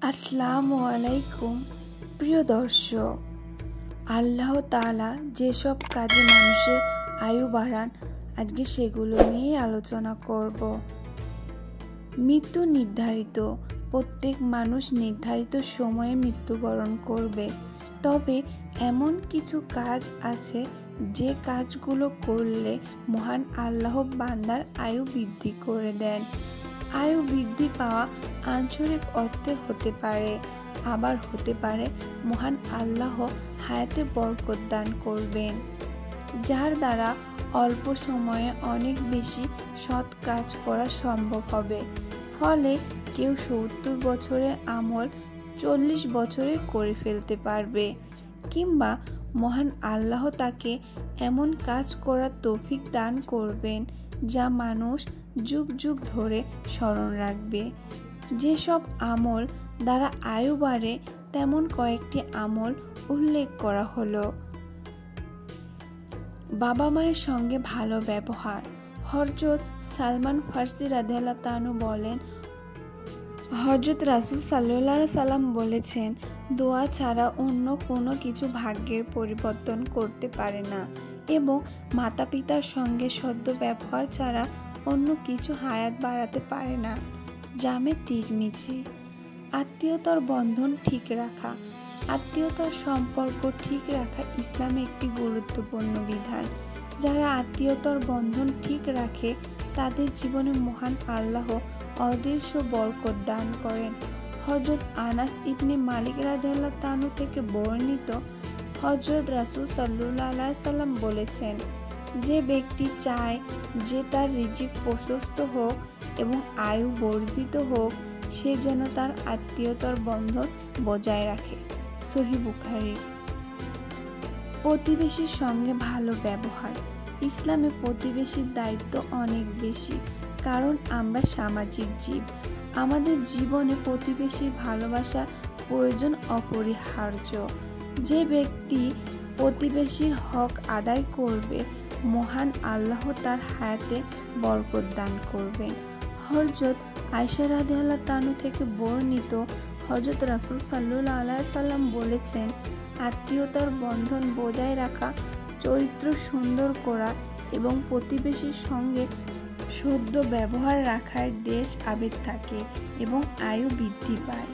আসসালামু আলাইকুম প্রিয় দর্শক, আল্লাহ তাআলা যেসব কাজে মানুষের আয়ু বাড়ান আজকে সেগুলো নিয়ে আলোচনা করব। মৃত্যু নির্ধারিত, প্রত্যেক মানুষ নির্ধারিত সময়ে মৃত্যুবরণ করবে। তবে এমন কিছু কাজ আছে যে কাজগুলো করলে মহান আল্লাহ বান্দার আয়ু বৃদ্ধি করে দেন। আয়ু বৃদ্ধি পাওয়া আঞ্চলিক অর্থে হতে পারে, আবার হতে পারে মহান আল্লাহ হায়াতে বরকত দান করবেন, যার দ্বারা অল্প সময়ে অনেক বেশি সৎ কাজ করা সম্ভব হবে। ফলে কেউ 70 বছরের আমল 40 বছরে করে ফেলতে পারবে, কিংবা মহান আল্লাহ তাকে এমন কাজ করার তৌফিক দান করবেন যা মানুষ যুগ যুগ ধরে স্মরণ রাখবে। যেসব আমল দ্বারা আয়ু বাড়ে তেমন কয়েকটি আমল উল্লেখ করা হলো। বাবা মায়ের সঙ্গে ভালো ব্যবহার। হযরত সালমান ফার্সি রাদিয়াল্লাহু তাআলা বলেন, হযরত রাসূল সাল্লাল্লাহু আলাইহি সাল্লাম বলেছেন, দোয়া ছাড়া অন্য কোনো কিছু ভাগ্যের পরিবর্তন করতে পারে না, এবং মাতা পিতার সঙ্গে সদ্য ব্যবহার ছাড়া অন্য কিছু হায়াত বাড়াতে পারে না। জামে তিরমিজি। আত্মীয়তার বন্ধন ঠিক রাখা। আত্মীয়তার সম্পর্ক ঠিক রাখা ইসলামে একটি গুরুত্বপূর্ণ বিধান। যারা আত্মীয়তার বন্ধন ঠিক রাখে তাদের জীবনে মহান আল্লাহ অদৃশ্য বরকত দান করেন। হযরত আনাস ইবনে মালিক রাদিয়াল্লাহু তাআলা থেকে বর্ণিত, হযরত রাসূল সাল্লাল্লাহু আলাইহি সাল্লাম বলেছেন, যে ব্যক্তি চায় যে তার রিজিক প্রশস্ত হোক এবং আয়ু বর্ধিত হোক, সে যেন তার আত্মীয়তার বন্ধন বজায় রাখে। সহিহ বুখারী। প্রতিবেশীর সঙ্গে ভালো ব্যবহার। ইসলামে প্রতিবেশীর দায়িত্ব অনেক বেশি, কারণ আমরা সামাজিক জীব। আমাদের জীবনে প্রতিবেশীর ভালোবাসার প্রয়োজন অপরিহার্য। যে ব্যক্তি প্রতিবেশীর হক আদায় করবে, মহান আল্লাহ তার হায়াতে বরকত দান করবেন। হযরত আয়েশা রাদিয়াল্লাহু তাআলা থেকে বর্ণিত, হযরত রাসূল সাল্লাল্লাহু আলাইহি সাল্লাম বলেছেন, আত্মীয়তার বন্ধন বজায় রাখা, চরিত্র সুন্দর করা এবং প্রতিবেশীর সঙ্গে সদ্য ব্যবহার রাখায় দেশ আবেদ থাকে এবং আয়ু বৃদ্ধি পায়।